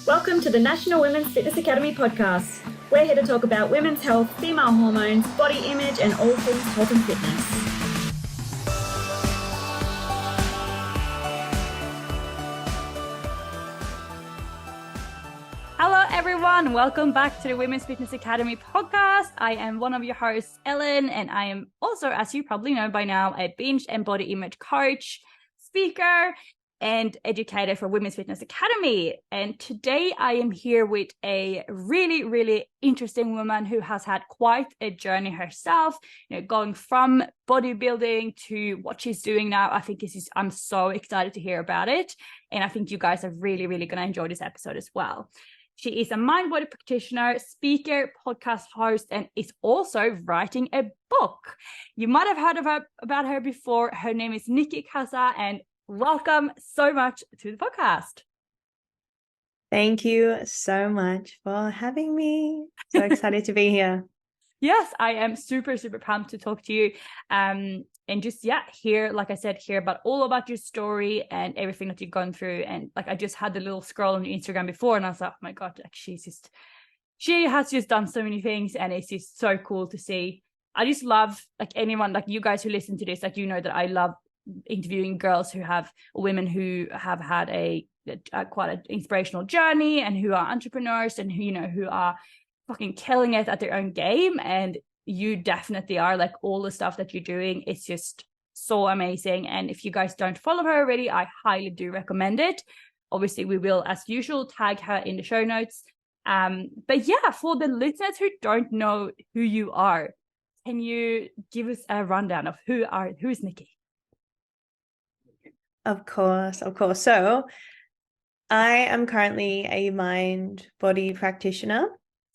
Welcome to the National Women's Fitness Academy podcast. We're here to talk about women's health, female hormones, body image, and all things health and fitness. Hello everyone, welcome back to the Women's Fitness Academy podcast. I am one of your hosts, Ellen, and I am also, as you probably know by now, a binge and body image coach, speaker, and educator for Women's Fitness Academy. And today I am here with a really, really interesting woman who has had quite a journey herself, going from bodybuilding to what she's doing now. I think I'm so excited to hear about it. And I think you guys are really, really going to enjoy this episode as well. She is a Mind Body Practitioner, speaker, podcast host, and is also writing a book. You might have heard about her before. Her name is Nikki Cassa, and welcome so much to the podcast. Thank you so much for having me. So excited to be here. Yes, I am super, super pumped to talk to you. And just, hear about all about your story and everything that you've gone through. And I just had the little scroll on your Instagram before and I was like, oh my God, she has just done so many things and it's just so cool to see. I just love anyone, you guys who listen to this, you know that I love interviewing women who have had a quite an inspirational journey and who are entrepreneurs and who are fucking killing it at their own game. And you definitely are. All the stuff that you're doing, it's just so amazing. And if you guys don't follow her already, I highly do recommend it. Obviously we will, as usual, tag her in the show notes. But for the listeners who don't know who you are, can you give us a rundown of who is Nikki? Of course. So I am currently a mind body practitioner.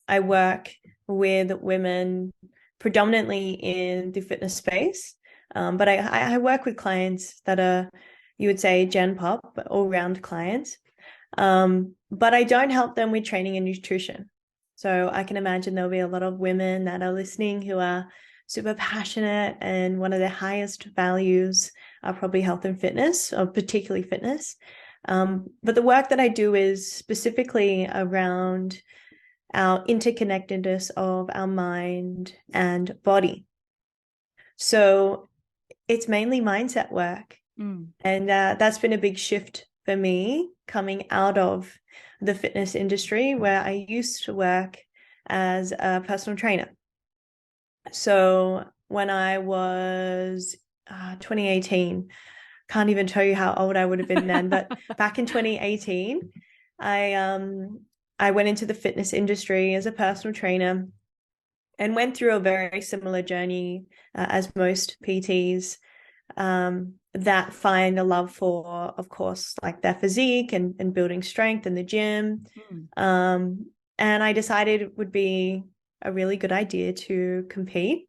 I work with women predominantly in the fitness space, but I work with clients that are, you would say, Gen Pop, all-round clients. But I don't help them with training and nutrition. So I can imagine there'll be a lot of women that are listening who are super passionate and one of their highest values are probably health and fitness, or particularly fitness. But the work that I do is specifically around our interconnectedness of our mind and body. So it's mainly mindset work. And that's been a big shift for me coming out of the fitness industry where I used to work as a personal trainer. So when I was 2018, can't even tell you how old I would have been then, but back in 2018, I went into the fitness industry as a personal trainer and went through a very similar journey as most PTs that find a love for, of course, their physique and building strength in the gym. And I decided it would be a really good idea to compete.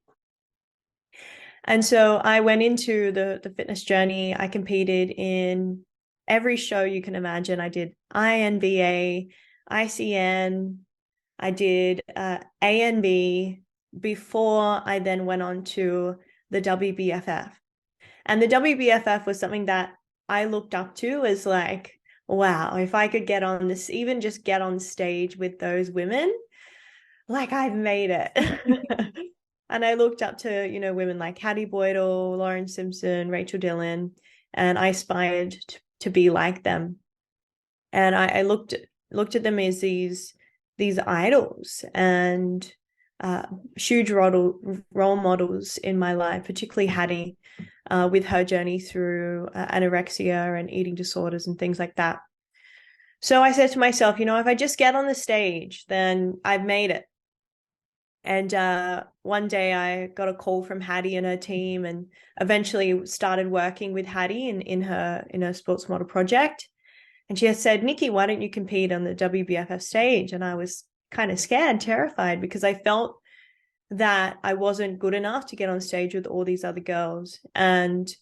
And so I went into the fitness journey. I competed in every show you can imagine. I did INBA, ICN, I did ANB before I then went on to the WBFF. And the WBFF was something that I looked up to as wow, if I could get on this, even just get on stage with those women, I've made it. And I looked up to, women like Hattie Boydell, Lauren Simpson, Rachel Dillon, and I aspired to be like them. And I looked at them as these idols and huge role models in my life, particularly Hattie, with her journey through anorexia and eating disorders and things like that. So I said to myself, if I just get on the stage, then I've made it. And one day I got a call from Hattie and her team and eventually started working with Hattie in her sports model project. And she had said, Nikki, why don't you compete on the WBFF stage? And I was kind of scared, terrified, because I felt that I wasn't good enough to get on stage with all these other girls. And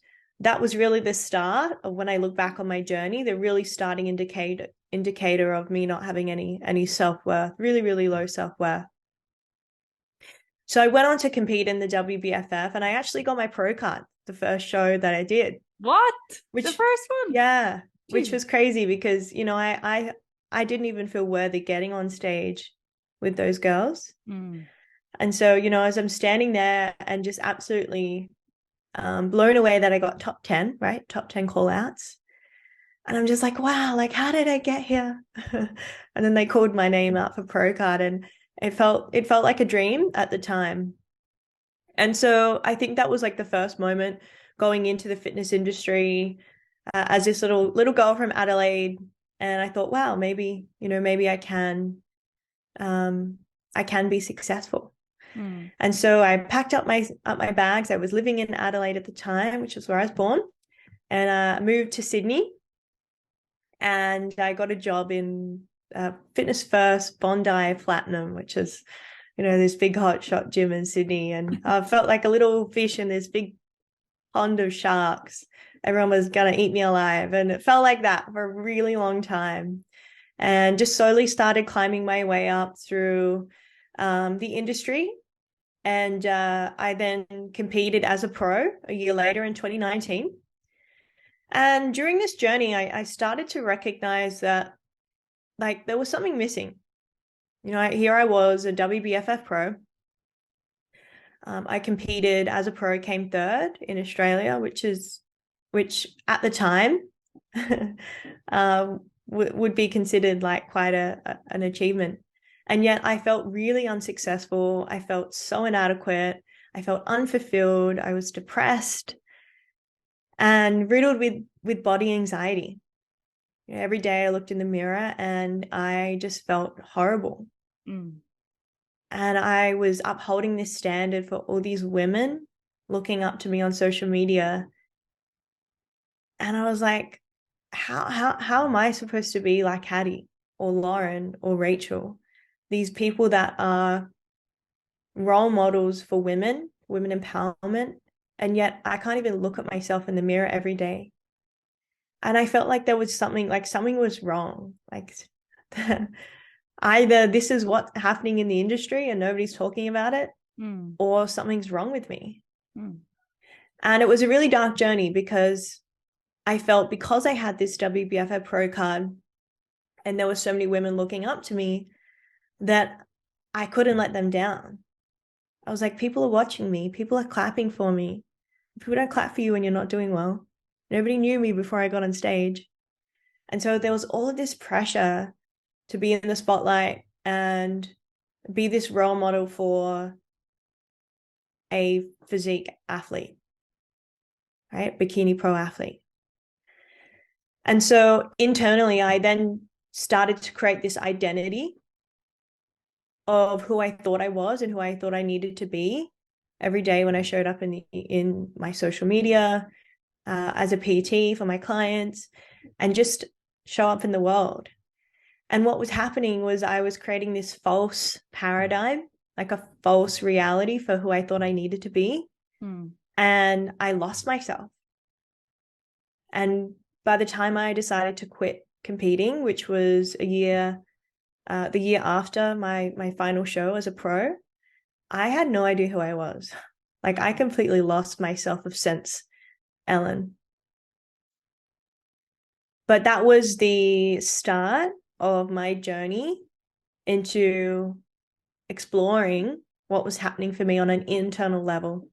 that was really the start of, when I look back on my journey, the really starting indicator of me not having any self-worth, really, really low self-worth. So I went on to compete in the WBFF and I actually got my pro card the first show that I did. What? The first one? Yeah. Which was crazy because, I I didn't even feel worthy getting on stage with those girls. Mm. And so, you know, as I'm standing there and just absolutely blown away that I got top 10, right? Top 10 call outs. And I'm just like, wow, like, how did I get here? And then they called my name out for pro card, and it felt like a dream at the time. And so I think that was like the first moment going into the fitness industry as this little girl from Adelaide. And I thought, wow, maybe, you know, maybe I can be successful. Mm. And so I packed up my bags. I was living in Adelaide at the time, which is where I was born, and I moved to Sydney. And I got a job in Fitness First Bondi Platinum, which is, you know, this big hot shot gym in Sydney. And I felt like a little fish in this big pond of sharks. Everyone was going to eat me alive. And it felt like that for a really long time. And just slowly started climbing my way up through the industry. And I then competed as a pro a year later in 2019. And during this journey, I started to recognize that, like, there was something missing. You know, here I was, a WBFF pro. I competed as a pro, came third in Australia, which at the time would be considered like quite an achievement. And yet I felt really unsuccessful. I felt so inadequate. I felt unfulfilled. I was depressed and riddled with body anxiety. You know, every day I looked in the mirror and I just felt horrible. Mm. And I was upholding this standard for all these women looking up to me on social media. And I was like, how am I supposed to be like Hattie or Lauren or Rachel? These people that are role models for women empowerment. And yet I can't even look at myself in the mirror every day. And I felt like there was something was wrong. Like either this is what's happening in the industry and nobody's talking about it, or something's wrong with me. And it was a really dark journey because I felt, because I had this WBFF pro card and there were so many women looking up to me, that I couldn't let them down. I was like, people are watching me. People are clapping for me. People don't clap for you when you're not doing well. Nobody knew me before I got on stage. And so there was all of this pressure to be in the spotlight and be this role model for a physique athlete, right? Bikini pro athlete. And so internally, I then started to create this identity of who I thought I was and who I thought I needed to be every day when I showed up in my social media, as a PT for my clients, and just show up in the world. And what was happening was I was creating this false paradigm, like a false reality for who I thought I needed to be. And I lost myself. And by the time I decided to quit competing, which was the year after my final show as a pro, I had no idea who I was. Like, I completely lost my self of sense, Ellen. But that was the start of my journey into exploring what was happening for me on an internal level.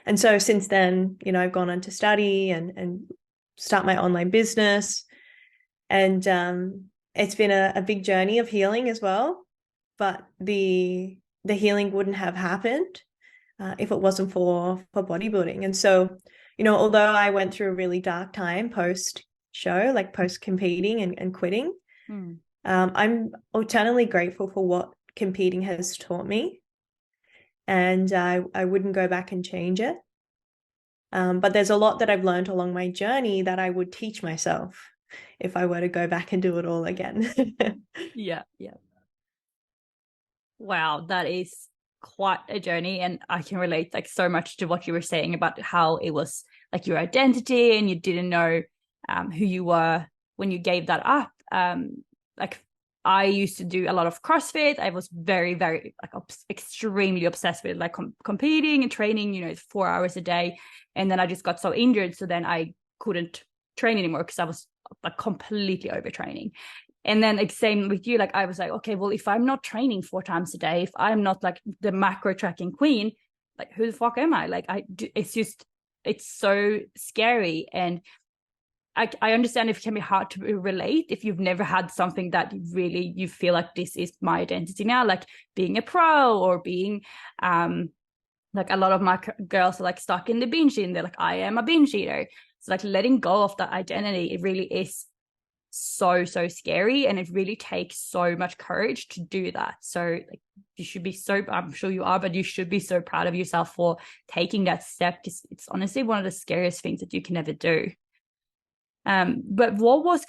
And so since then, you know, I've gone on to study and start my online business. And it's been a big journey of healing as well. But the healing wouldn't have happened if it wasn't for bodybuilding. And so, you know, although I went through a really dark time post show, like post competing and quitting, I'm eternally grateful for what competing has taught me. And I wouldn't go back and change it. But there's a lot that I've learned along my journey that I would teach myself if I were to go back and do it all again. Yeah. Wow, that is quite a journey, and I can relate like so much to what you were saying about how it was like your identity and you didn't know who you were when you gave that up. Like, I used to do a lot of CrossFit. I was very, very like extremely obsessed with like competing and training, you know, 4 hours a day. And then I just got so injured. So then I couldn't train anymore because I was like completely overtraining. And then like same with you, like I was like, okay, well, if I'm not training 4 times a day, if I'm not like the macro tracking queen, like who the fuck am I? Like it's so scary. And I understand if it can be hard to relate if you've never had something that you feel like this is my identity now, like being a pro or being like a lot of my girls are like stuck in the binge eating. They're like, I am a binge eater. So like letting go of that identity, it really is so scary, and it really takes so much courage to do that. So like you should be so, I'm sure you are, but you should be so proud of yourself for taking that step, because it's honestly one of the scariest things that you can ever do. But what was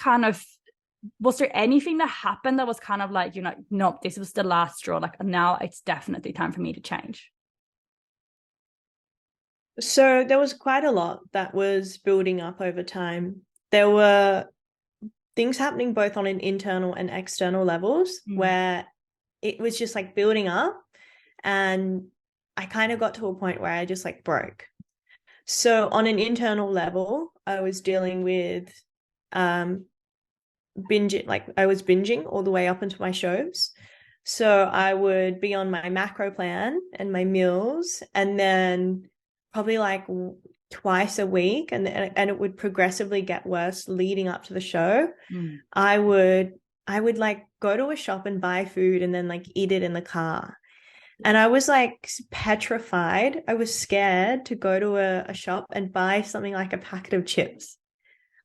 there anything that happened that was kind of like, you know, nope, this was the last straw, like now it's definitely time for me to change? So there was quite a lot that was building up over time. There were things happening both on an internal and external levels where it was just like building up, and I kind of got to a point where I just like broke. So on an internal level, I was dealing with binging, like I was binging all the way up into my shows. So I would be on my macro plan and my meals, and then probably like twice a week, and it would progressively get worse leading up to the show. I would like go to a shop and buy food and then like eat it in the car. And I was like petrified. I was scared to go to a shop and buy something like a packet of chips.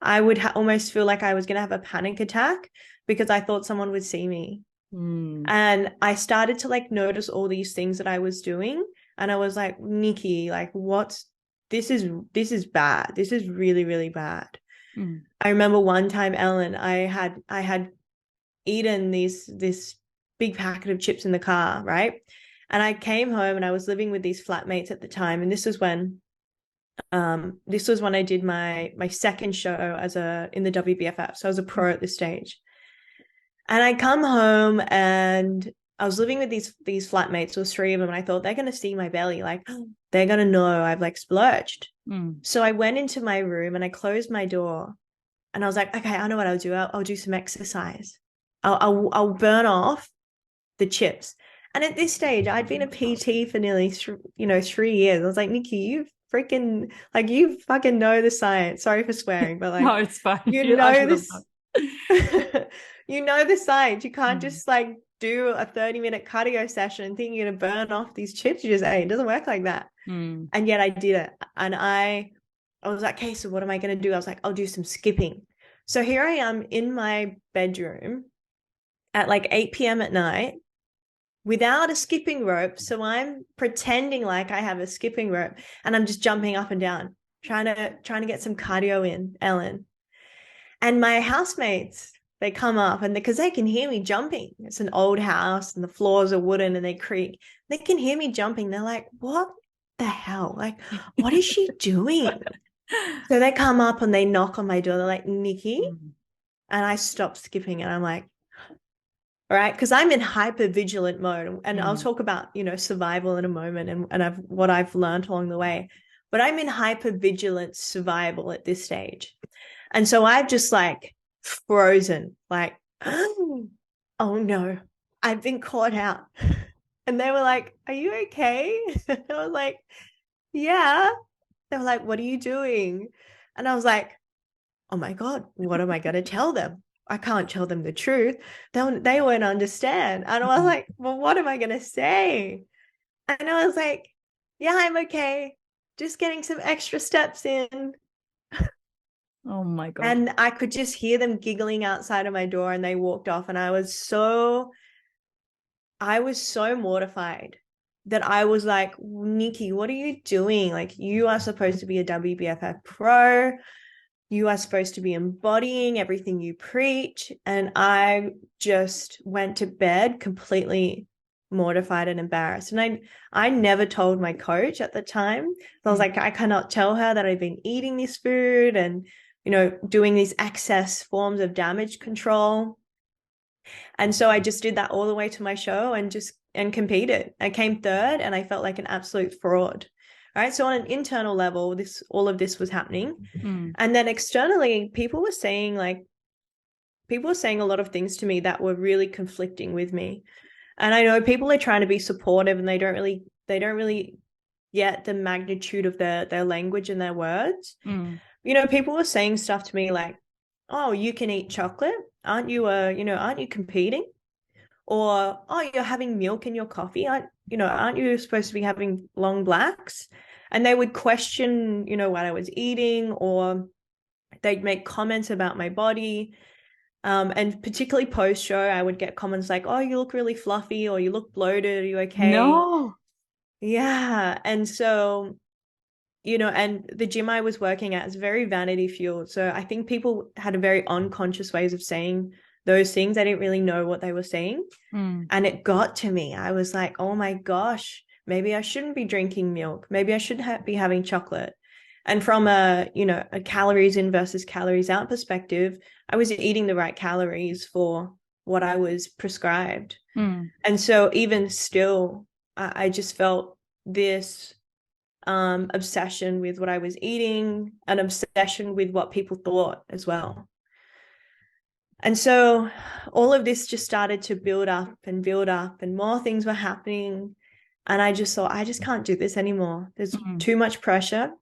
I would almost feel like I was going to have a panic attack because I thought someone would see me. And I started to like notice all these things that I was doing. And I was like, Nikki, like this is bad. This is really, really bad. I remember one time, Ellen, I had eaten this big packet of chips in the car, right? And I came home and I was living with these flatmates at the time. And this was when I did my second show in the WBFF. So I was a pro at this stage. And I come home and I was living with these flatmates. There was 3 of them, and I thought they're going to see my belly. Like, they're going to know I've like splurged. So I went into my room and I closed my door, and I was like, okay, I know what I'll do. I'll do some exercise. I'll burn off the chips. And at this stage, I'd been a PT for nearly 3 years. I was like, Nikki, you fucking know the science. Sorry for swearing, but like, no, it's fine. You know this. You know the science. You can't just like do a 30-minute cardio session and think you're gonna burn off these chips you just ate. It doesn't work like that. And yet I did it. And I was like, okay, so what am I gonna do? I was like, I'll do some skipping. So here I am in my bedroom at like 8 p.m. at night without a skipping rope. So I'm pretending like I have a skipping rope, and I'm just jumping up and down, trying to get some cardio in, Ellen. And my housemates, they come up, and because they can hear me jumping. It's an old house and the floors are wooden and they creak. They can hear me jumping. They're like, what the hell? Like, what is she doing? So they come up and they knock on my door. They're like, Nikki. And I stop skipping, and I'm like, all right, because I'm in hyper vigilant mode. And I'll talk about, survival in a moment and what I've learned along the way. But I'm in hyper vigilant survival at this stage. And so I've just like frozen, like, oh no, I've been caught out. And they were like, are you okay? I was like, yeah. They were like, what are you doing? And I was like, oh my God, what am I going to tell them? I can't tell them the truth. They won't understand. And I was like, well, what am I going to say? And I was like, yeah, I'm okay. Just getting some extra steps in. Oh my God. And I could just hear them giggling outside of my door, and they walked off. And I was so mortified that I was like, Nikki, what are you doing? Like, you are supposed to be a WBFF pro. You are supposed to be embodying everything you preach. And I just went to bed completely mortified and embarrassed. And I never told my coach at the time. I was like, I cannot tell her that I've been eating this food and, doing these excess forms of damage control. And so I just did that all the way to my show and competed. I came 3rd, and I felt like an absolute fraud. Right. So on an internal level, all of this was happening. And then externally, people were saying like, people were saying a lot of things to me that were really conflicting with me. And I know people are trying to be supportive, and they don't really get the magnitude of their language and their words. You know, people were saying stuff to me like, oh, you can eat chocolate, aren't you competing? Or, oh, you're having milk in your coffee, aren't you supposed to be having long blacks? And they would question, you know, what I was eating, or they'd make comments about my body. And particularly post show, I would get comments like, oh, you look really fluffy, or you look bloated, are you okay? No. Yeah. And so, you know, and the gym I was working at is very vanity fueled. So I think people had a very unconscious ways of saying those things. I didn't really know what they were saying. And it got to me. I was like, oh my gosh, maybe I shouldn't be drinking milk. Maybe I should be having chocolate. And from a calories in versus calories out perspective, I was eating the right calories for what I was prescribed. And so even still, I just felt this obsession with what I was eating, an obsession with what people thought as well. And so all of this just started to build up, and more things were happening. And I just thought, I just can't do this anymore. There's too much pressure.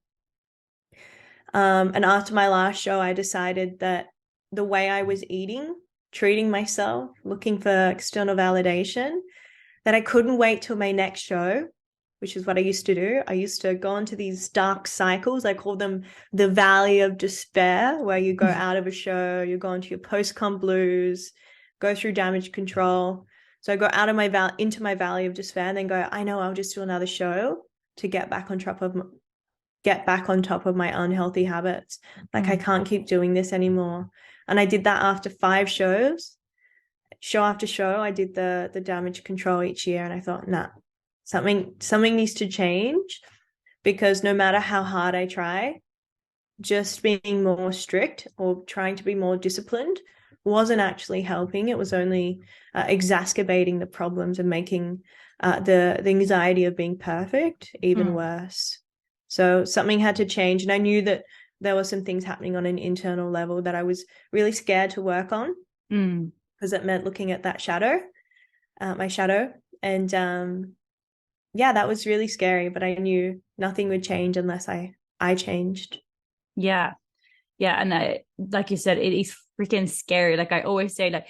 And after my last show, I decided that the way I was eating, treating myself, looking for external validation, that I couldn't wait till my next show, which is what I used to do. I used to go into these dark cycles. I call them the valley of despair, where you go out of a show, you go into your post-com blues, go through damage control. So I go out of into my valley of despair, and then go, I know, I'll just do another show to get back on top of my unhealthy habits. Like, I can't keep doing this anymore. And I did that after 5 shows. Show after show, I did the damage control each year, and I thought, nah, something needs to change, because no matter how hard I try, just being more strict or trying to be more disciplined wasn't actually helping. It was only exacerbating the problems and making the anxiety of being perfect even worse. So something had to change, and I knew that there were some things happening on an internal level that I was really scared to work on, because it meant looking at that shadow, my shadow. And yeah, that was really scary, but I knew nothing would change unless I changed. Yeah. And like you said, it is freaking scary. Like I always say, like,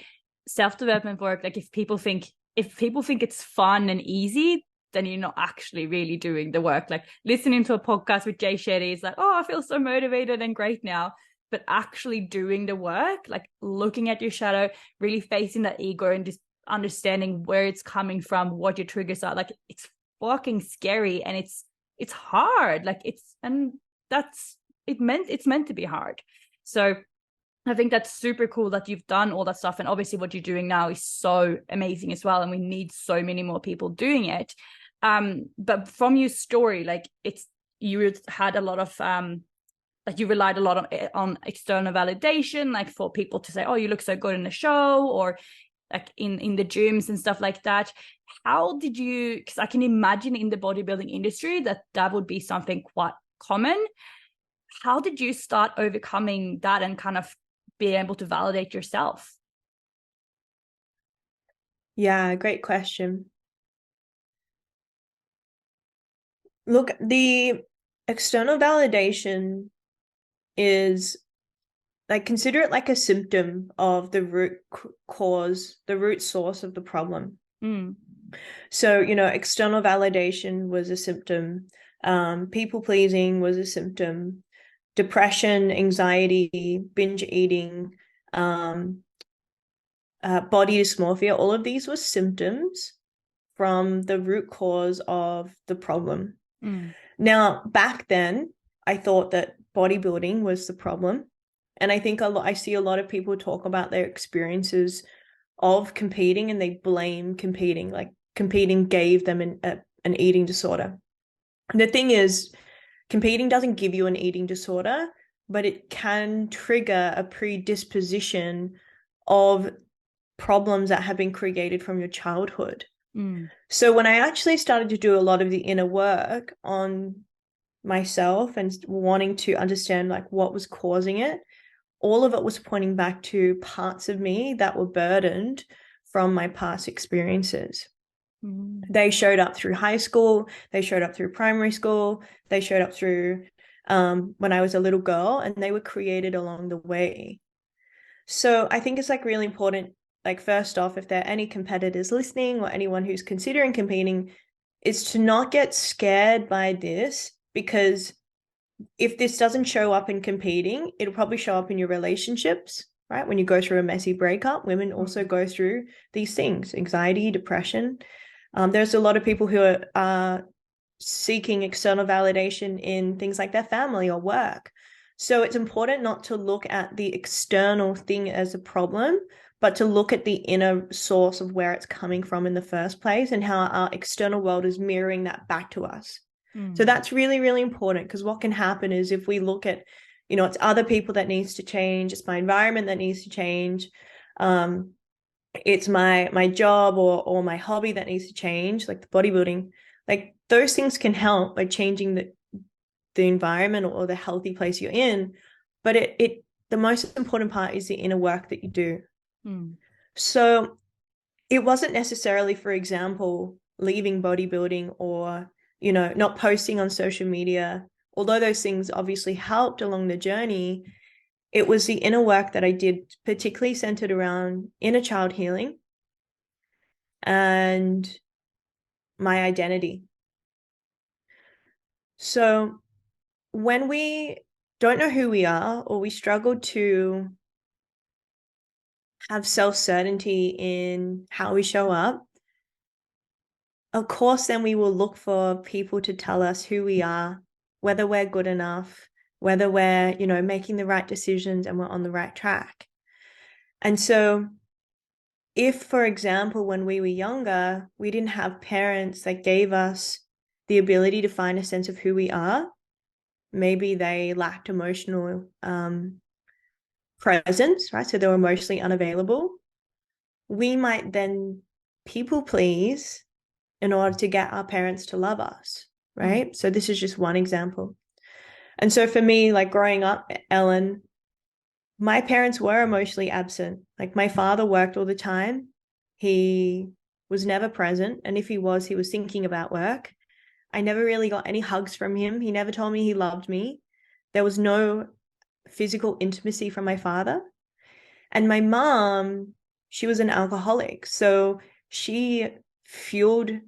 self-development work, like if people think it's fun and easy, then you're not actually really doing the work. Like listening to a podcast with Jay Shetty is like, oh, I feel so motivated and great now. But actually doing the work, like looking at your shadow, really facing that ego and just understanding where it's coming from, what your triggers are, like it's fucking scary, and it's hard. Like it's meant to be hard. So I think that's super cool that you've done all that stuff, and obviously what you're doing now is so amazing as well, and we need so many more people doing it. But from your story, like you had a lot of like you relied a lot on external validation, like for people to say, oh, you look so good in the show, or like in the gyms and stuff like that. How did you, because I can imagine in the bodybuilding industry that would be something quite common. How did you start overcoming that and kind of being able to validate yourself? Yeah, great question. Look, the external validation is, like, consider it like a symptom of the root cause, the root source of the problem. So, you know, external validation was a symptom. People pleasing was a symptom. Depression, anxiety, binge eating, body dysmorphia, all of these were symptoms from the root cause of the problem. Now, back then, I thought that bodybuilding was the problem. And I think I see a lot of people talk about their experiences of competing, and they blame competing, like competing gave them an eating disorder. The thing is, competing doesn't give you an eating disorder, but it can trigger a predisposition of problems that have been created from your childhood. So when I actually started to do a lot of the inner work on myself and wanting to understand like what was causing it, all of it was pointing back to parts of me that were burdened from my past experiences. They showed up through high school, they showed up through primary school, they showed up through when I was a little girl, and they were created along the way. So I think it's like really important, like first off, if there are any competitors listening or anyone who's considering competing, is to not get scared by this, because if this doesn't show up in competing, it'll probably show up in your relationships, right? When you go through a messy breakup, women also go through these things, anxiety, depression. There's a lot of people who are seeking external validation in things like their family or work. So it's important not to look at the external thing as a problem, but to look at the inner source of where it's coming from in the first place and how our external world is mirroring that back to us. So that's really, really important, because what can happen is if we look at, you know, it's other people that needs to change, it's my environment that needs to change, it's my job or my hobby that needs to change, like the bodybuilding, like those things can help by changing the environment or the healthy place you're in. But the most important part is the inner work that you do. So it wasn't necessarily, for example, leaving bodybuilding or, you know, not posting on social media, although those things obviously helped along the journey. It was the inner work that I did, particularly centered around inner child healing and my identity. So when we don't know who we are, or we struggle to have self-certainty in how we show up, of course, then we will look for people to tell us who we are, whether we're good enough, whether we're, you know, making the right decisions and we're on the right track. And so if, for example, when we were younger, we didn't have parents that gave us the ability to find a sense of who we are, maybe they lacked emotional presence, right? So they were emotionally unavailable. We might then people please in order to get our parents to love us, right? So this is just one example. And so for me, like growing up, Ellen, my parents were emotionally absent. Like my father worked all the time. He was never present. And if he was thinking about work. I never really got any hugs from him. He never told me he loved me. There was no physical intimacy from my father. And my mom, she was an alcoholic. So she numbed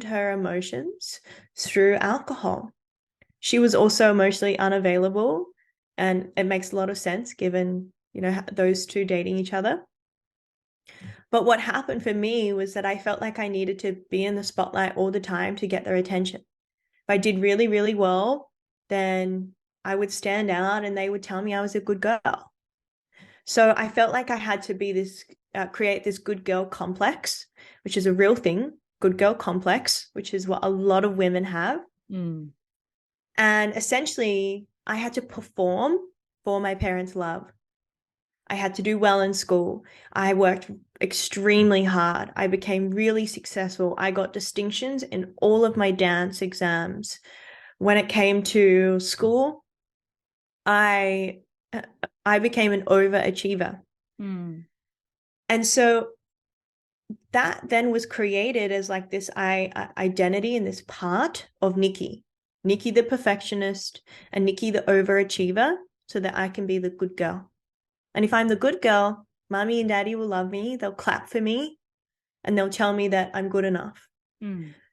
her emotions through alcohol. She was also emotionally unavailable. And it makes a lot of sense given, you know, those two dating each other. But what happened for me was that I felt like I needed to be in the spotlight all the time to get their attention. If I did really, really well, then I would stand out and they would tell me I was a good girl. So I felt like I had to create this good girl complex, which is a real thing, good girl complex, which is what a lot of women have. And essentially, I had to perform for my parents' love. I had to do well in school. I worked extremely hard. I became really successful. I got distinctions in all of my dance exams. When it came to school, I became an overachiever. And so that then was created as like this identity and this part of Nikki the perfectionist and Nikki the overachiever, so that I can be the good girl. And if I'm the good girl, mommy and daddy will love me. They'll clap for me and they'll tell me that I'm good enough.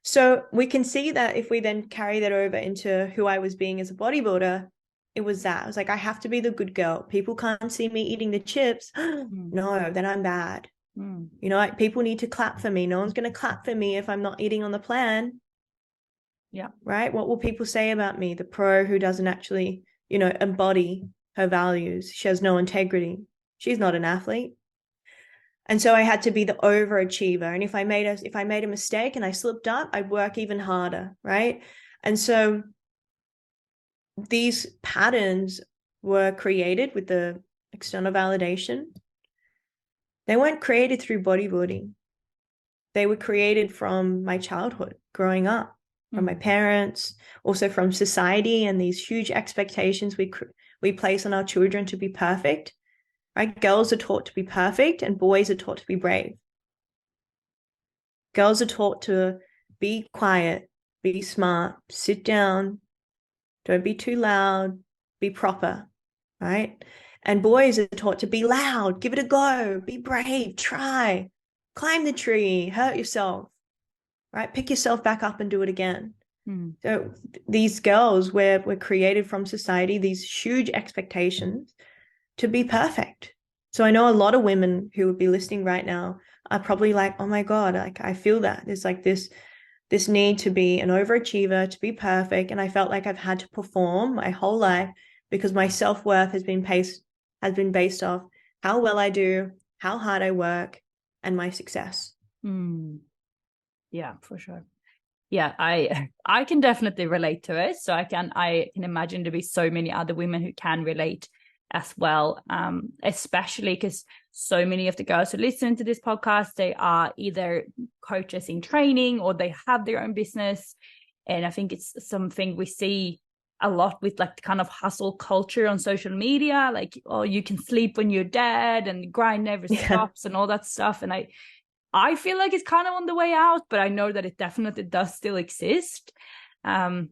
So we can see that if we then carry that over into who I was being as a bodybuilder, it was that. I was like, I have to be the good girl. People can't see me eating the chips. No, then I'm bad. You know, like, people need to clap for me. No one's going to clap for me if I'm not eating on the plan. Yeah. Right? What will people say about me? The pro who doesn't actually, you know, embody her values. She has no integrity. She's not an athlete. And so I had to be the overachiever. And if I made a mistake and I slipped up, I'd work even harder, right? And so these patterns were created with the external validation. They weren't created through bodybuilding. They were created from my childhood, growing up, from my parents, also from society and these huge expectations we place on our children to be perfect, right? Girls are taught to be perfect and boys are taught to be brave. Girls are taught to be quiet, be smart, sit down, don't be too loud, be proper, right? And boys are taught to be loud, give it a go, be brave, try, climb the tree, hurt yourself, right? Pick yourself back up and do it again. So these girls were created from society, these huge expectations to be perfect. So I know a lot of women who would be listening right now are probably like, oh my God, like I feel that. There's like this need to be an overachiever, to be perfect. And I felt like I've had to perform my whole life because my self-worth has been based off how well I do, how hard I work, and my success. Yeah, for sure. Yeah, I can definitely relate to it. So I can imagine there be so many other women who can relate as well, especially because so many of the girls who listen to this podcast, they are either coaches in training or they have their own business. And I think it's something we see a lot with like the kind of hustle culture on social media, like, oh, you can sleep when you're dead and the grind never stops and all that stuff. And I feel like it's kind of on the way out, but I know that it definitely does still exist. So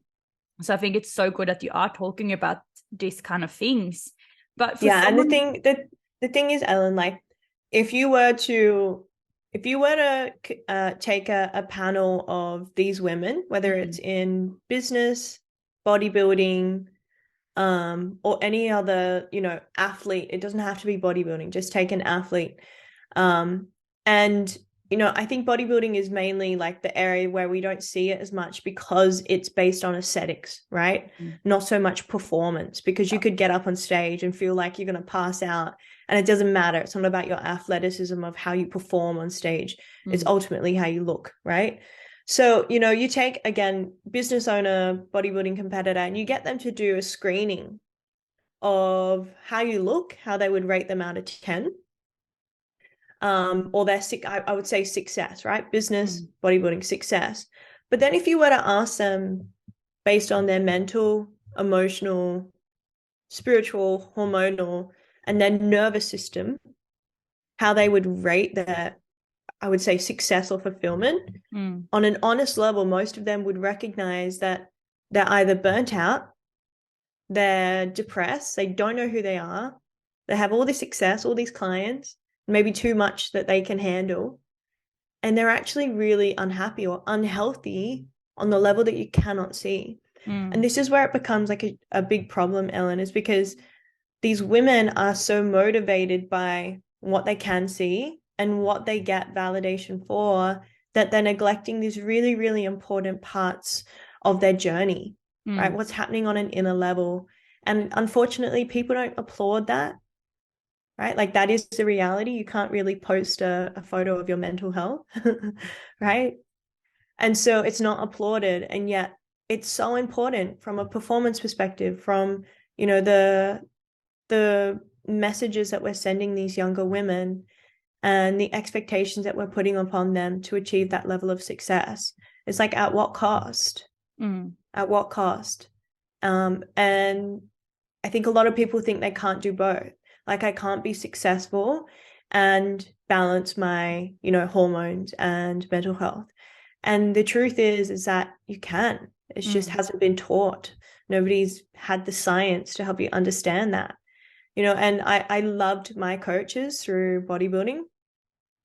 I think it's so good that you are talking about these kind of things. But and the thing is, Ellen, like if you were to take a panel of these women, whether it's in business, bodybuilding, or any other, athlete, it doesn't have to be bodybuilding, just take an athlete. And I think bodybuilding is mainly like the area where we don't see it as much because it's based on aesthetics, right? Not so much performance, because you could get up on stage and feel like you're going to pass out, and it doesn't matter. It's not about your athleticism of how you perform on stage. It's ultimately how you look, right? So, you take, again, business owner, bodybuilding competitor, and you get them to do a screening of how you look, how they would rate them out of 10. Or their I would say success, right? Business, bodybuilding, success. But then if you were to ask them based on their mental, emotional, spiritual, hormonal, and then nervous system, how they would rate their, I would say, success or fulfillment, on an honest level, most of them would recognize that they're either burnt out, they're depressed, they don't know who they are, they have all this success, all these clients, maybe too much that they can handle, and they're actually really unhappy or unhealthy on the level that you cannot see. And this is where it becomes like a big problem, Ellen, is because these women are so motivated by what they can see and what they get validation for, that they're neglecting these really, really important parts of their journey, right? What's happening on an inner level. And unfortunately, people don't applaud that, right? Like that is the reality. You can't really post a photo of your mental health, right? And so it's not applauded. And yet it's so important from a performance perspective, from, the messages that we're sending these younger women and the expectations that we're putting upon them to achieve that level of success. It's like, at what cost? At what cost? And I think a lot of people think they can't do both. Like, I can't be successful and balance my, hormones and mental health. And the truth is that you can. It just hasn't been taught. Nobody's had the science to help you understand that. And I loved my coaches through bodybuilding.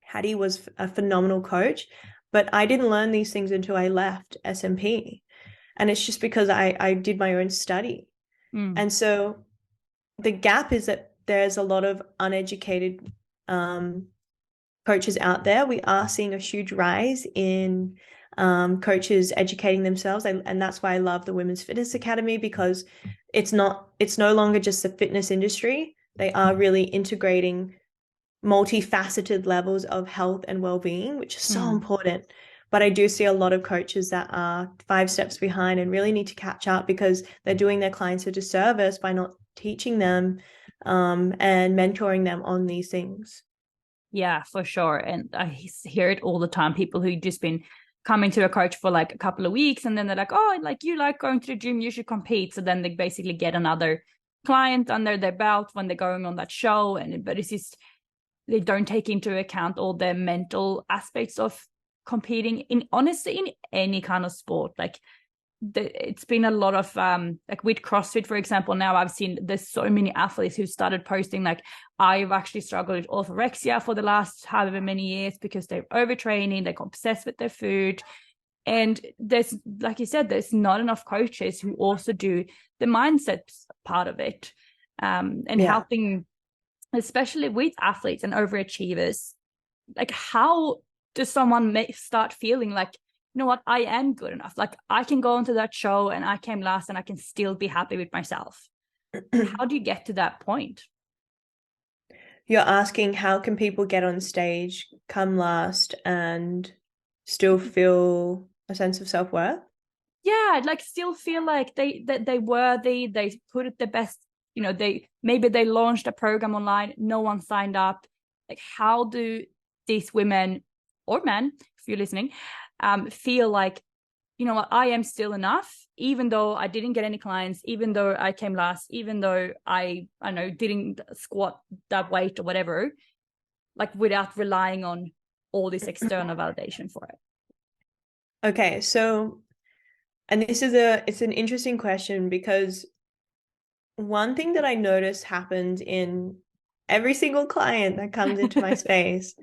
Hattie was a phenomenal coach, but I didn't learn these things until I left SMP. And it's just because I did my own study. And so the gap is that there's a lot of uneducated coaches out there. We are seeing a huge rise in coaches educating themselves. And that's why I love the Women's Fitness Academy, because it's no longer just the fitness industry. They are really integrating multifaceted levels of health and well-being, which is so important. But I do see a lot of coaches that are 5 steps behind and really need to catch up, because they're doing their clients a disservice by not teaching them and mentoring them on these things. Yeah, for sure. And I hear it all the time. People who just been coming to a coach for like a couple of weeks, and then they're like, oh, like, you like going to the gym, you should compete. So then they basically get another client under their belt when they're going on that show, but it's just they don't take into account all the mental aspects of competing in, honestly, in any kind of sport. Like it's been a lot of like with CrossFit, for example. Now I've seen there's so many athletes who started posting like, I've actually struggled with orthorexia for the last however many years because they're overtraining, they're obsessed with their food. And there's, like you said, there's not enough coaches who also do the mindset part of it, and helping, especially with athletes and overachievers. Like, how does someone start feeling like, you know what, I am good enough. Like, I can go into that show and I came last and I can still be happy with myself. How do you get to that point? You're asking, how can people get on stage, come last, and still feel a sense of self-worth? Yeah, like still feel like they're worthy, they put it the best, you know, they launched a program online, no one signed up. Like, how do these women or men, if you're listening, feel like, you know what, I am still enough, even though I didn't get any clients, even though I came last, even though I know didn't squat that weight or whatever, like without relying on all this external validation for it. Okay, so, and it's an interesting question, because one thing that I notice happens in every single client that comes into my space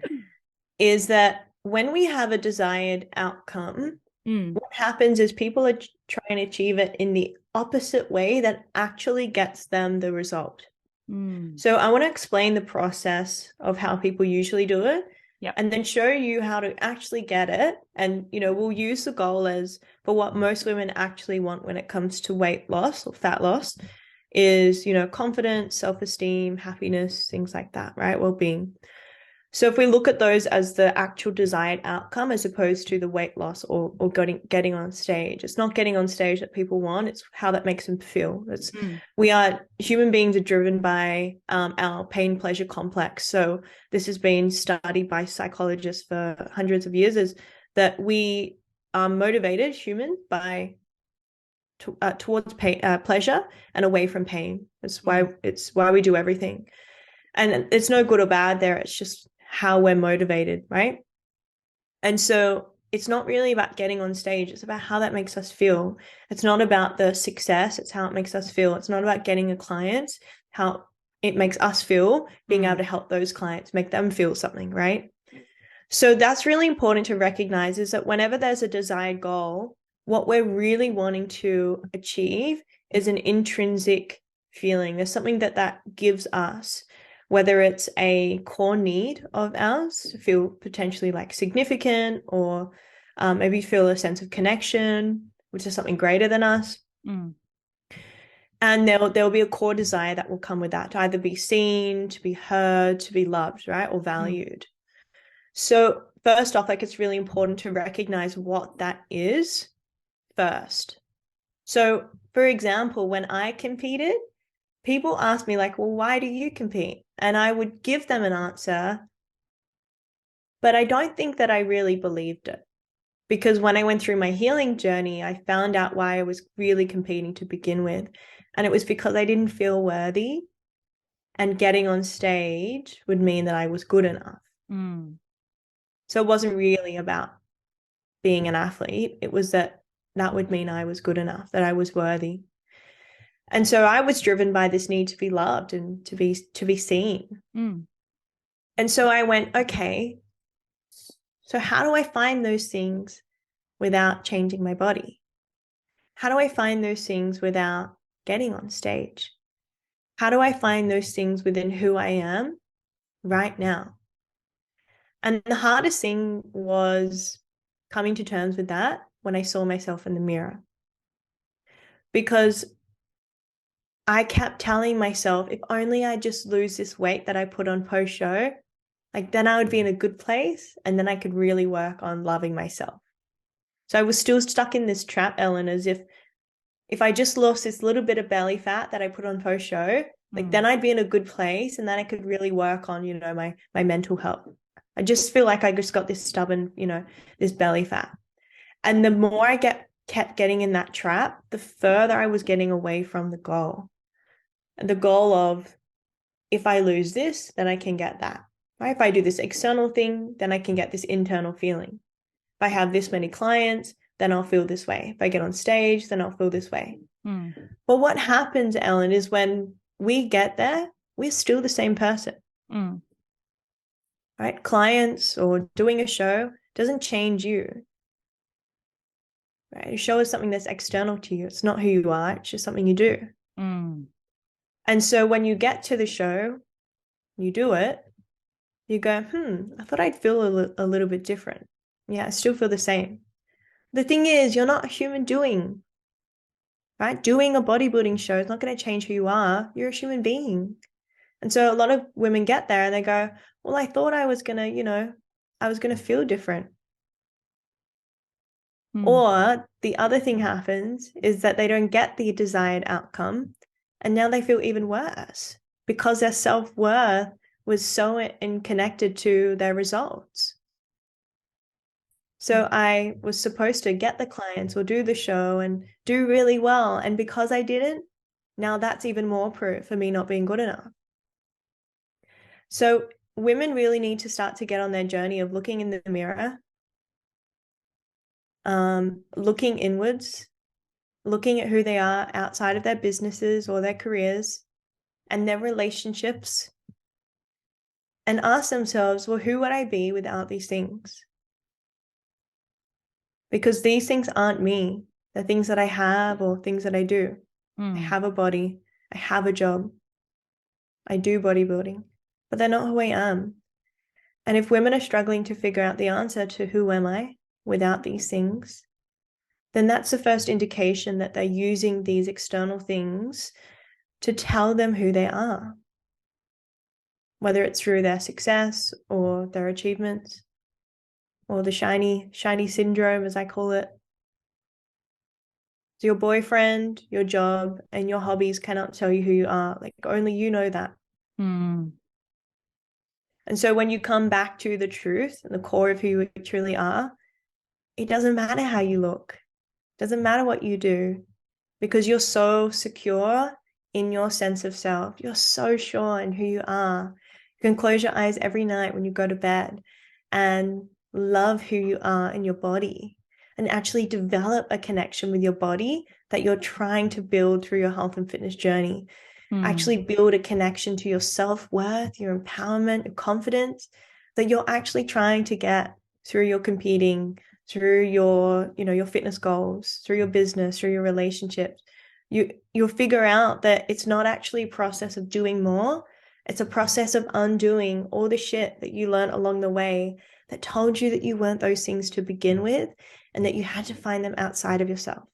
is that when we have a desired outcome, what happens is people are trying to achieve it in the opposite way that actually gets them the result. So I want to explain the process of how people usually do it, and then show you how to actually get it. And, you know, we'll use the goal as for what most women actually want when it comes to weight loss or fat loss is, you know, confidence, self-esteem, happiness, things like that, right? Well-being. So if we look at those as the actual desired outcome, as opposed to the weight loss or getting on stage, it's not getting on stage that people want, it's how that makes them feel. Human beings are driven by our pain pleasure complex. So this has been studied by psychologists for hundreds of years, is that we are motivated, human, by towards pleasure and away from pain. It's why we do everything. And it's no good or bad there. It's just how we're motivated, right? And so it's not really about getting on stage. It's about how that makes us feel. It's not about the success. It's how it makes us feel. It's not about getting a client, how it makes us feel, being able to help those clients, make them feel something, right? So that's really important to recognize, is that whenever there's a desired goal, what we're really wanting to achieve is an intrinsic feeling. There's something that gives us, whether it's a core need of ours to feel potentially like significant, or maybe feel a sense of connection, which is something greater than us. And there'll be a core desire that will come with that, to either be seen, to be heard, to be loved, right? Or valued. So first off, like, it's really important to recognize what that is first. So for example, when I competed, people ask me like, well, why do you compete? And I would give them an answer, but I don't think that I really believed it. Because when I went through my healing journey, I found out why I was really competing to begin with. And it was because I didn't feel worthy, and getting on stage would mean that I was good enough. So it wasn't really about being an athlete. It was that would mean I was good enough, that I was worthy. And so I was driven by this need to be loved and to be seen. And so I went, okay, so how do I find those things without changing my body? How do I find those things without getting on stage? How do I find those things within who I am right now? And the hardest thing was coming to terms with that when I saw myself in the mirror. Because I kept telling myself, if only I just lose this weight that I put on post-show, like then I would be in a good place, and then I could really work on loving myself. So I was still stuck in this trap, Ellen, as if I just lost this little bit of belly fat that I put on post-show, like then I'd be in a good place, and then I could really work on, you know, my mental health. I just feel like I just got this stubborn, you know, this belly fat. And the more I kept getting in that trap, the further I was getting away from the goal. the goal of, if I lose this, then I can get that. Right? If I do this external thing, then I can get this internal feeling. If I have this many clients, then I'll feel this way. If I get on stage, then I'll feel this way. But what happens, Ellen, is when we get there, we're still the same person. Right? Clients or doing a show doesn't change you. Right? A show is something that's external to you. It's not who you are. It's just something you do. And so when you get to the show, you do it, you go, I thought I'd feel a little bit different. Yeah, I still feel the same. The thing is, you're not a human doing, right? Doing a bodybuilding show is not going to change who you are. You're a human being. And so a lot of women get there and they go, well, I thought I was going to, I was going to feel different. Or the other thing happens is that they don't get the desired outcome, and now they feel even worse because their self-worth was so connected to their results. So I was supposed to get the clients or do the show and do really well. And because I didn't, now that's even more proof for me not being good enough. So women really need to start to get on their journey of looking in the mirror, looking inwards, looking at who they are outside of their businesses or their careers and their relationships, and ask themselves, well, who would I be without these things? Because these things aren't me. They're things that I have or things that I do. I have a body. I have a job. I do bodybuilding, but they're not who I am. And if women are struggling to figure out the answer to who am I without these things, then that's the first indication that they're using these external things to tell them who they are, whether it's through their success or their achievements or the shiny syndrome, as I call it. So your boyfriend, your job, and your hobbies cannot tell you who you are. Like, only you know that. And so when you come back to the truth and the core of who you truly are, it doesn't matter how you look. It doesn't matter what you do, because you're so secure in your sense of self. You're so sure in who you are. You can close your eyes every night when you go to bed and love who you are in your body and actually develop a connection with your body that you're trying to build through your health and fitness journey. Actually build a connection to your self-worth, your empowerment, your confidence that you're actually trying to get through your competing, through your, your fitness goals, through your business, through your relationships. You'll figure out that it's not actually a process of doing more. It's a process of undoing all the shit that you learned along the way that told you that you weren't those things to begin with and that you had to find them outside of yourself.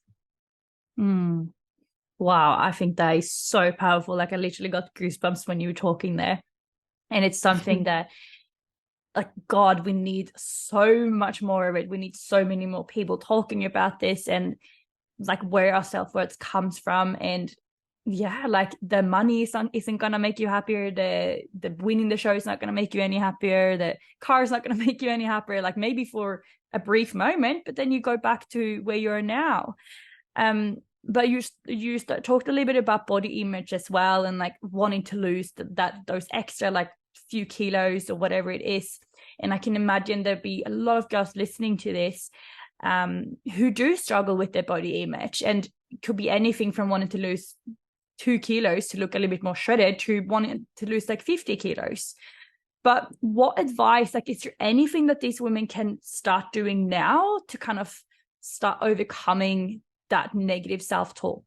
Wow, I think that is so powerful. Like, I literally got goosebumps when you were talking there. And it's something that, like, God, we need so much more of it. We need so many more people talking about this and like where our self-worth comes from. And yeah, like the money isn't gonna make you happier. The winning the show is not gonna make you any happier. The car is not gonna make you any happier. Like, maybe for a brief moment, but then you go back to where you are now. But you talked a little bit about body image as well, and like wanting to lose those extra like few kilos or whatever it is. And I can imagine there'd be a lot of girls listening to this who do struggle with their body image, and it could be anything from wanting to lose 2 kilos to look a little bit more shredded to wanting to lose like 50 kilos. But what advice, like, is there anything that these women can start doing now to kind of start overcoming that negative self-talk?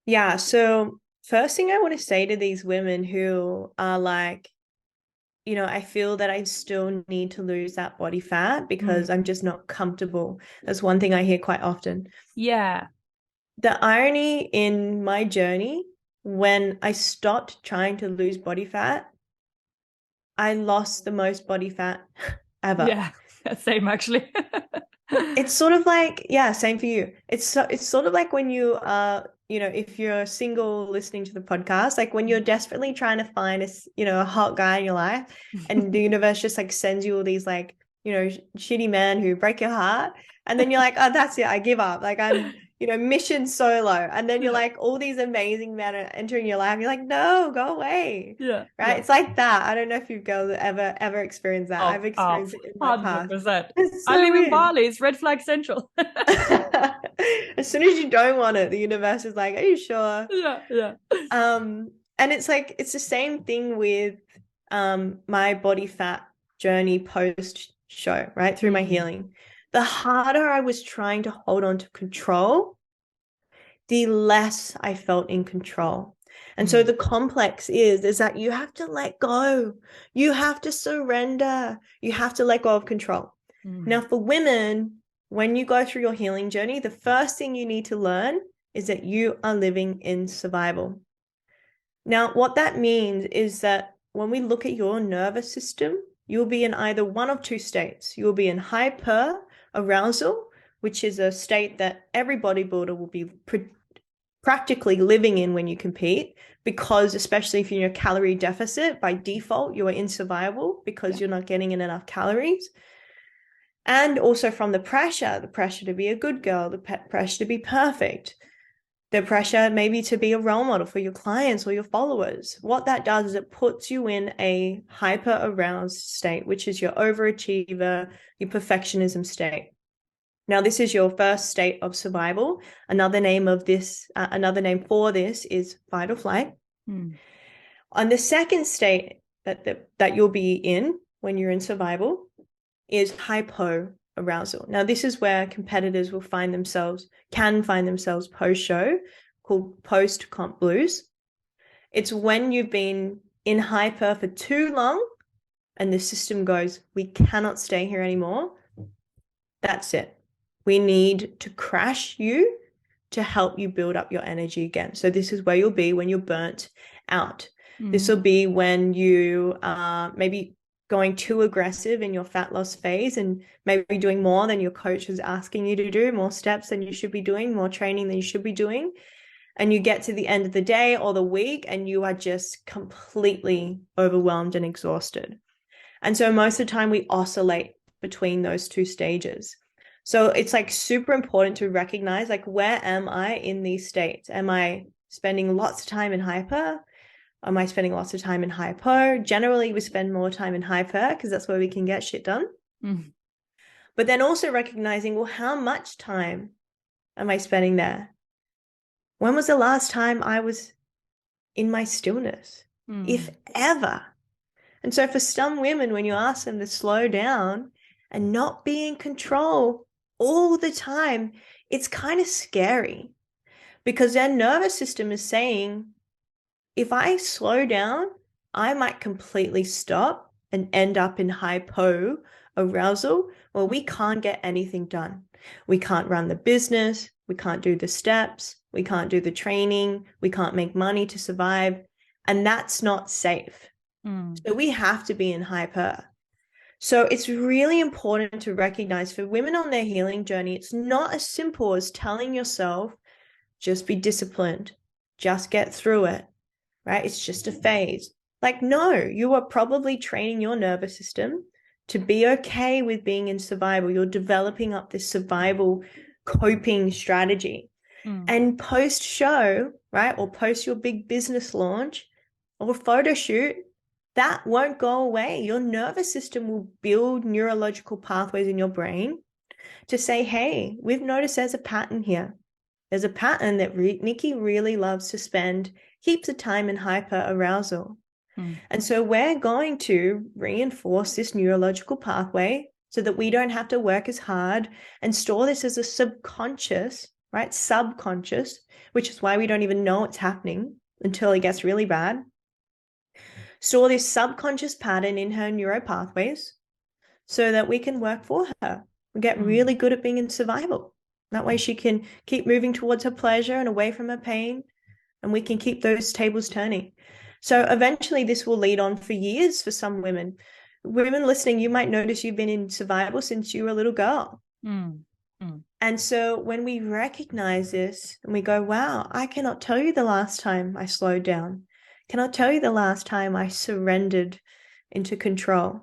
Yeah, so first thing I want to say to these women who are like, I feel that I still need to lose that body fat because I'm just not comfortable. That's one thing I hear quite often. Yeah. The irony in my journey, when I stopped trying to lose body fat, I lost the most body fat ever. Yeah, same actually. It's sort of like, yeah, same for you. It's sort of like when you are, if you're single listening to the podcast, like when you're desperately trying to find a hot guy in your life, and the universe just like sends you all these like, shitty men who break your heart, and then you're like, oh, that's it, I give up. Like, I'm mission solo. And then you're like, all these amazing men are entering your life. You're like, no, go away. Yeah. Right. Yeah. It's like that. I don't know if you girls ever experienced that. I've experienced it in my past. 100%. It's I so live in weird. Bali. It's red flag central. As soon as you don't want it, the universe is like, are you sure? Yeah. Yeah. And it's like, it's the same thing with my body fat journey post show, right? Through my healing. The harder I was trying to hold on to control, the less I felt in control. And so the complex is that you have to let go. You have to surrender. You have to let go of control. Now, for women, when you go through your healing journey, the first thing you need to learn is that you are living in survival. Now, what that means is that when we look at your nervous system, you'll be in either one of two states. You'll be in hyper arousal, which is a state that every bodybuilder will be practically living in when you compete, because especially if you're in a calorie deficit, by default, you are in survival because you're not getting in enough calories. And also from the pressure to be a good girl, the pressure to be perfect, the pressure maybe to be a role model for your clients or your followers. What that does is it puts you in a hyper aroused state, which is your overachiever, your perfectionism state. Now, this is your first state of survival. Another name for this is fight or flight. On the second state that you'll be in when you're in survival is hypoarousal. Now, this is where competitors can find themselves post-show, called post-comp blues. It's when you've been in hyper for too long and the system goes, we cannot stay here anymore. That's it. We need to crash you to help you build up your energy again. So this is where you'll be when you're burnt out. This will be when you are maybe going too aggressive in your fat loss phase and maybe doing more than your coach is asking you to do, more steps than you should be doing, more training than you should be doing. And you get to the end of the day or the week and you are just completely overwhelmed and exhausted. And so most of the time we oscillate between those two stages. So it's like super important to recognize, like, where am I in these states? Am I spending lots of time in hyper? Am I spending lots of time in hypo? Generally, we spend more time in hyper because that's where we can get shit done. But then also recognizing, well, how much time am I spending there? When was the last time I was in my stillness, if ever? And so for some women, when you ask them to slow down and not be in control all the time, it's kind of scary because their nervous system is saying, if I slow down, I might completely stop and end up in hypo arousal where we can't get anything done. We can't run the business. We can't do the steps. We can't do the training. We can't make money to survive. And that's not safe. So we have to be in hyper. So it's really important to recognize for women on their healing journey, it's not as simple as telling yourself, just be disciplined, just get through it, right? It's just a phase. Like, no, you are probably training your nervous system to be okay with being in survival. You're developing up this survival coping strategy. And post show, right, or post your big business launch or photo shoot, that won't go away. Your nervous system will build neurological pathways in your brain to say, hey, we've noticed there's a pattern here. There's a pattern that Nikki really loves to spend heaps of time in hyper arousal. And so we're going to reinforce this neurological pathway so that we don't have to work as hard and store this as a subconscious, right? Subconscious, which is why we don't even know it's happening until it gets really bad. Store this subconscious pattern in her neuro pathways so that we can work for her. We get really good at being in survival. That way she can keep moving towards her pleasure and away from her pain, and we can keep those tables turning. So eventually this will lead on for years for some women. Women listening, you might notice you've been in survival since you were a little girl. And so when we recognize this and we go, wow, I cannot tell you the last time I slowed down. Cannot tell you the last time I surrendered into control.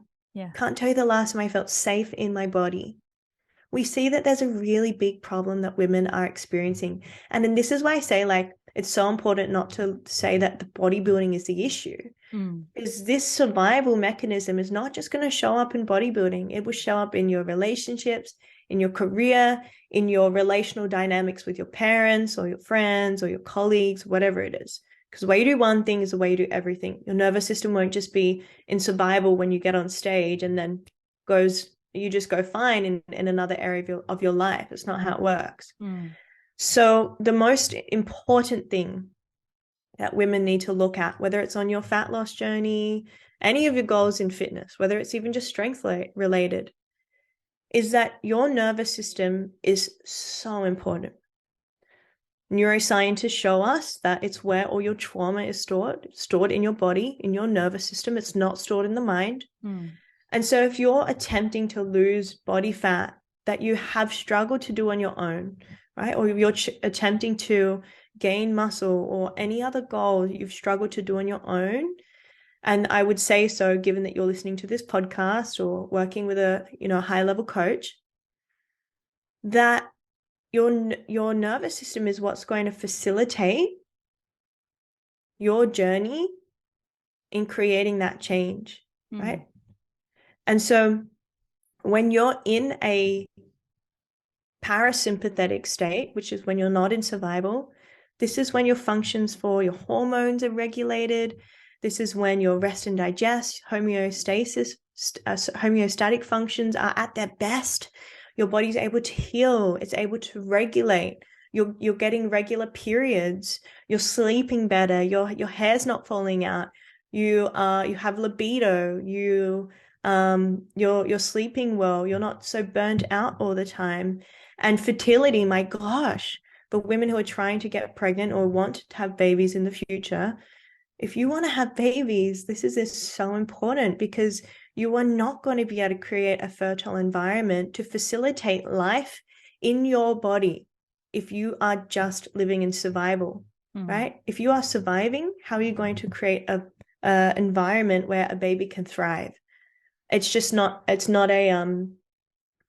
Can't tell you the last time I felt safe in my body. we see that there's a really big problem that women are experiencing. And then this is why I say, like, it's so important not to say that the bodybuilding is the issue. Is this survival mechanism is not just going to show up in bodybuilding. It will show up in your relationships, in your career, in your relational dynamics with your parents or your friends or your colleagues, whatever it is. Because the way you do one thing is the way you do everything. Your nervous system won't just be in survival when you get on stage and then you just go fine in another area of your life. It's not how it works. So the most important thing that women need to look at, whether it's on your fat loss journey, any of your goals in fitness, whether it's even just strength related, is that your nervous system is so important. Neuroscientists show us that it's where all your trauma is stored in your body, in your nervous system. It's not stored in the mind. And so if you're attempting to lose body fat that you have struggled to do on your own, right? Or you're attempting to gain muscle or any other goal you've struggled to do on your own. And I would say so, given that you're listening to this podcast or working with a high level coach, that your nervous system is what's going to facilitate your journey in creating that change, right? And so when you're in a parasympathetic state, which is when you're not in survival, this is when your functions for your hormones are regulated. This is when your rest and digest, homeostatic functions are at their best. Your body's able to heal. It's able to regulate. You're getting regular periods. You're sleeping better. Your hair's not falling out. You have libido. You're sleeping well. You're not so burnt out all the time. And fertility, my gosh, for women who are trying to get pregnant or want to have babies in the future, if you want to have babies, this is so important, because you are not going to be able to create a fertile environment to facilitate life in your body if you are just living in survival, right? If you are surviving, how are you going to create a environment where a baby can thrive? It's just not, it's not a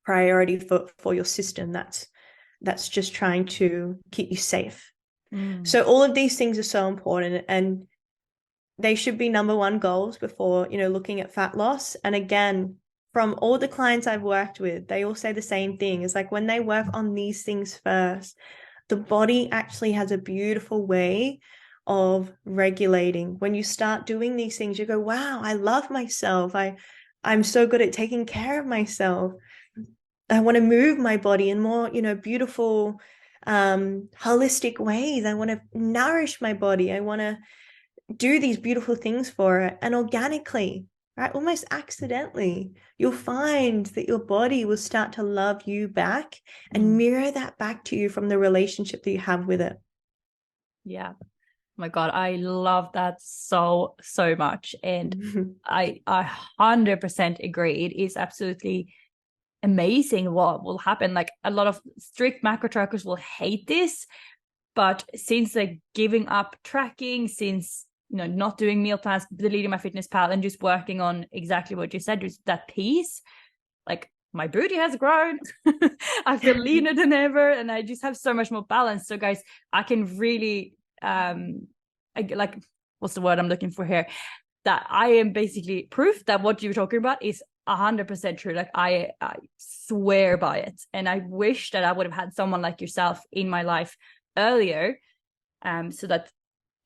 priority for your system. That's just trying to keep you safe. So all of these things are so important, and they should be number one goals before, looking at fat loss. And again, from all the clients I've worked with, they all say the same thing. It's like when they work on these things first, the body actually has a beautiful way of regulating. When you start doing these things, you go, wow, I love myself. I'm so good at taking care of myself. I want to move my body in more, beautiful, holistic ways. I want to nourish my body. I want to do these beautiful things for it. And organically, right, almost accidentally, you'll find that your body will start to love you back and mirror that back to you from the relationship that you have with it. Yeah. Oh my God, I love that so much. And I 100% agree. It is absolutely amazing what will happen. Like, a lot of strict macro trackers will hate this, but since like giving up tracking, since not doing meal plans, deleting MyFitnessPal, and just working on exactly what you said, just that piece, like, my booty has grown. I feel leaner than ever, and I just have so much more balance. So guys, I can really what's the word I'm looking for here, that I am basically proof that what you're talking about is 100% true. Like, I swear by it. And I wish that I would have had someone like yourself in my life earlier, so that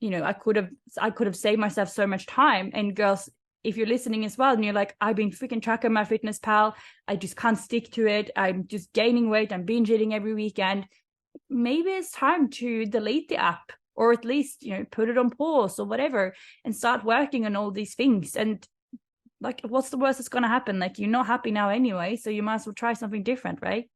I could have saved myself so much time. And girls, if you're listening as well and you're like, I've been freaking tracking MyFitnessPal, I just can't stick to it, I'm just gaining weight, I'm binge eating every weekend, maybe it's time to delete the app, or at least put it on pause or whatever, and start working on all these things. And like, what's the worst that's going to happen? Like, you're not happy now anyway, so you might as well try something different, right?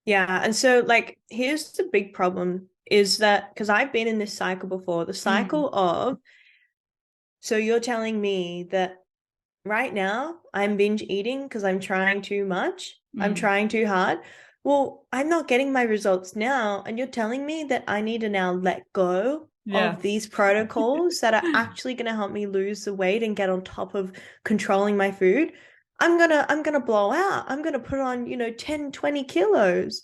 Yeah. And so, like, here's the big problem, is that, because I've been in this cycle before, the cycle of, so you're telling me that right now I'm binge eating because I'm trying too much, I'm trying too hard. Well, I'm not getting my results now, and you're telling me that I need to now let go of these protocols that are actually going to help me lose the weight and get on top of controlling my food. I'm gonna blow out. I'm gonna put on, 10, 20 kilos.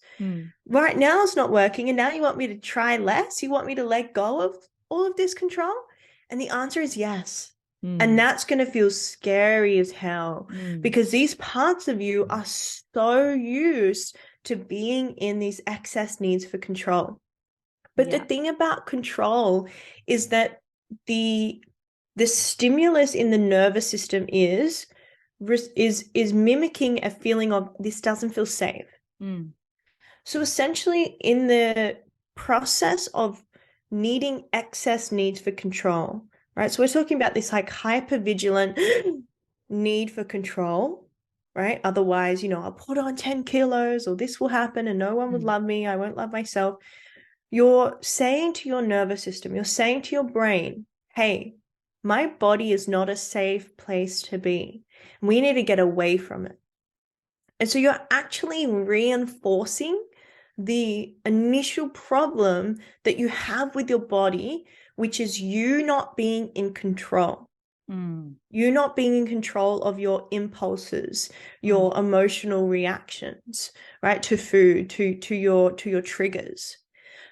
Right now it's not working. And now you want me to try less? You want me to let go of all of this control? And the answer is yes. And that's going to feel scary as hell because these parts of you are so used to being in these excess needs for control. But the thing about control is that the stimulus in the nervous system is mimicking a feeling of this doesn't feel safe. So essentially, in the process of needing excess needs for control, right? So we're talking about this like hyper-vigilant need for control, right? Otherwise, I'll put on 10 kilos or this will happen and no one would love me. I won't love myself. You're saying to your nervous system, you're saying to your brain, hey, my body is not a safe place to be. We need to get away from it. And so you're actually reinforcing the initial problem that you have with your body, which is you not being in control. You not being in control of your impulses, your emotional reactions, right? To food, to your triggers.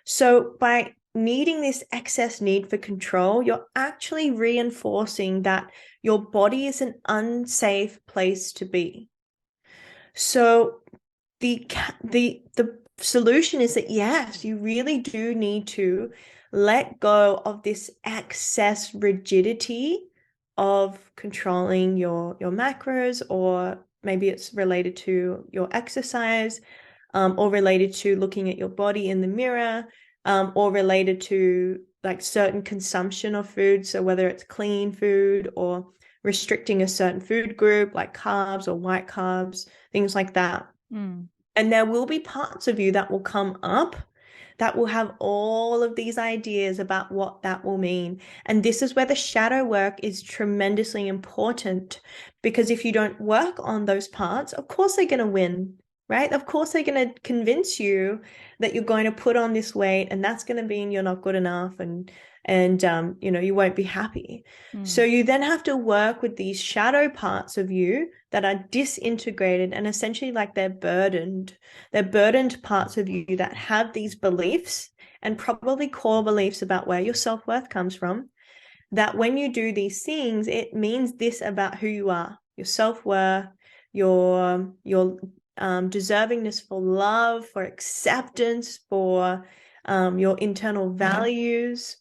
So by needing this excess need for control, you're actually reinforcing that your body is an unsafe place to be. So the solution is that, yes, you really do need to let go of this excess rigidity of controlling your macros, or maybe it's related to your exercise, or related to looking at your body in the mirror, or related to like certain consumption of food. So whether it's clean food or restricting a certain food group like carbs or white carbs, things like that. And there will be parts of you that will come up that will have all of these ideas about what that will mean. And this is where the shadow work is tremendously important, because if you don't work on those parts, of course they're going to win, right? Of course they're going to convince you that you're going to put on this weight and that's going to mean you're not good enough and you won't be happy. So you then have to work with these shadow parts of you that are disintegrated and essentially like they're burdened parts of you that have these beliefs and probably core beliefs about where your self-worth comes from, that when you do these things, it means this about who you are, your self-worth, your deservingness for love, for acceptance, for your internal values.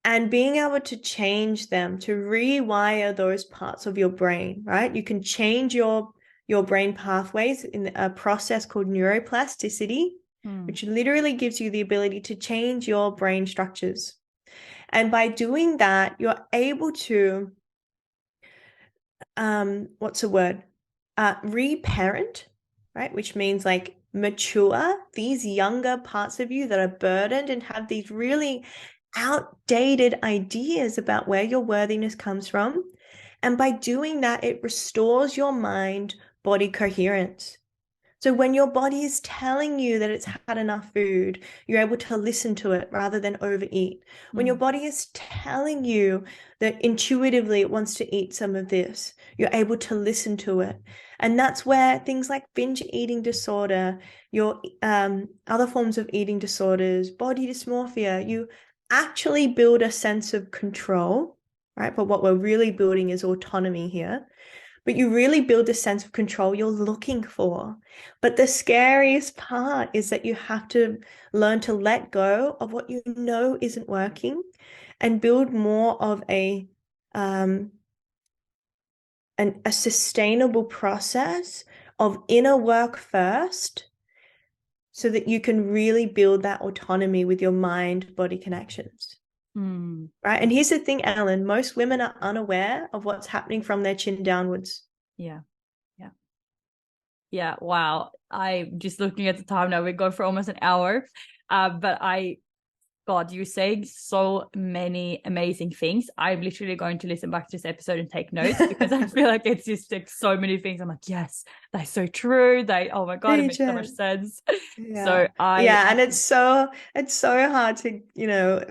And being able to change them, to rewire those parts of your brain, right? You can change your brain pathways in a process called neuroplasticity, which literally gives you the ability to change your brain structures. And by doing that, you're able to, reparent, right? Which means like mature these younger parts of you that are burdened and have these really outdated ideas about where your worthiness comes from. And by doing that, it restores your mind-body coherence. So when your body is telling you that it's had enough food, you're able to listen to it rather than overeat. When your body is telling you that intuitively it wants to eat some of this, you're able to listen to it. And that's where things like binge eating disorder, your other forms of eating disorders, body dysmorphia, you actually build a sense of control, right? But what we're really building is autonomy here. But you really build a sense of control you're looking for. But the scariest part is that you have to learn to let go of what you know isn't working and build more of a sustainable process of inner work first, so that you can really build that autonomy with your mind-body connections. Right. And here's the thing, Ellen, most women are unaware of what's happening from their chin downwards. Yeah. Wow. I'm just looking at the time now. We go for almost an hour. God, you're saying so many amazing things. I'm literally going to listen back to this episode and take notes because I feel like it's just like so many things. I'm like, yes, that's so true. Oh my God, it makes so much sense. Yeah. So and it's so hard to,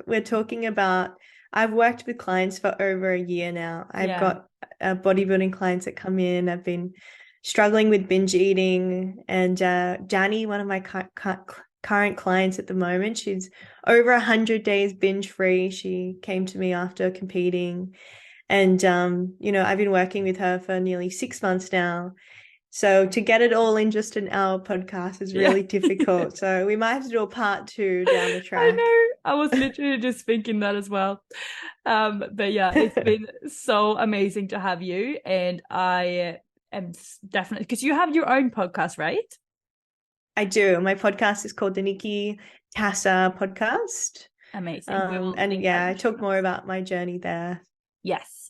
we're talking about, I've worked with clients for over a year now. I've got bodybuilding clients that come in. I've been struggling with binge eating, and Jani, one of my current clients at the moment, she's over 100 days binge free. She came to me after competing, and I've been working with her for nearly 6 months now. So to get it all in just an hour podcast is really difficult. So we might have to do a part 2 down the track. I know. I was literally just thinking that as well. But yeah, it's been so amazing to have you. And I am definitely, because you have your own podcast, right? I do. My podcast is called the Nikki Cassa podcast. Amazing. I talk more about my journey there. Yes.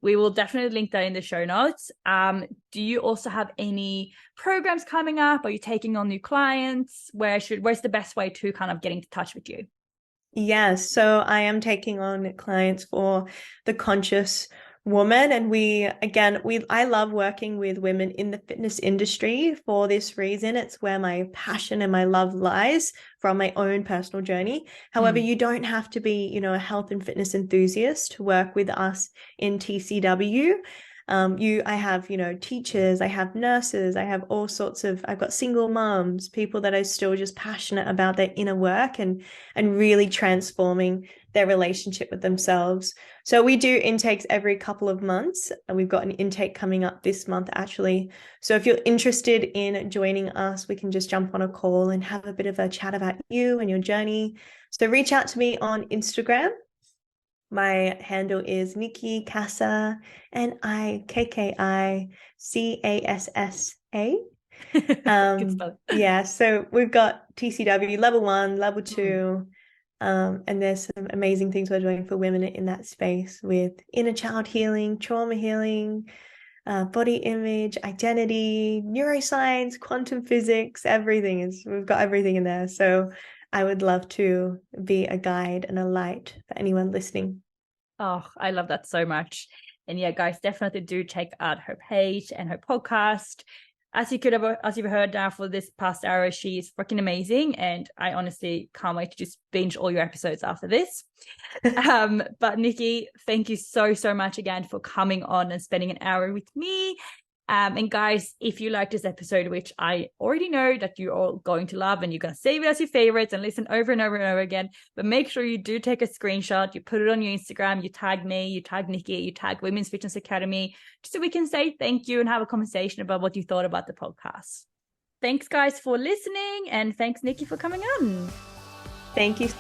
We will definitely link that in the show notes. Do you also have any programs coming up? Are you taking on new clients? Where's the best way to kind of get in touch with you? Yes, so I am taking on clients for the conscious woman, and I love working with women in the fitness industry for this reason. It's where my passion and my love lies from my own personal journey. However, you don't have to be, a health and fitness enthusiast to work with us in TCW. I have, teachers, I have nurses, I have I've got single moms, people that are still just passionate about their inner work and really transforming their relationship with themselves. So we do intakes every couple of months, and we've got an intake coming up this month, actually. So if you're interested in joining us, we can just jump on a call and have a bit of a chat about you and your journey. So reach out to me on Instagram. My handle is Nikki Cassa, NIKKICASSA. So we've got TCW level 1, level 2, and there's some amazing things we're doing for women in that space with inner child healing, trauma healing, body image, identity, neuroscience, quantum physics. We've got everything in there. So I would love to be a guide and a light for anyone listening. Oh, I love that so much. And yeah, guys, definitely do check out her page and her podcast. As you've heard now for this past hour, she's freaking amazing. And I honestly can't wait to just binge all your episodes after this. But Nikki, thank you so much again for coming on and spending an hour with me. And guys, if you like this episode, which I already know that you're all going to love, and you're going to save it as your favorites and listen over and over and over again, but make sure you do take a screenshot, you put it on your Instagram, you tag me, you tag Nikki, you tag Women's Fitness Academy, just so we can say thank you and have a conversation about what you thought about the podcast. Thanks, guys, for listening, and thanks, Nikki, for coming on. Thank you.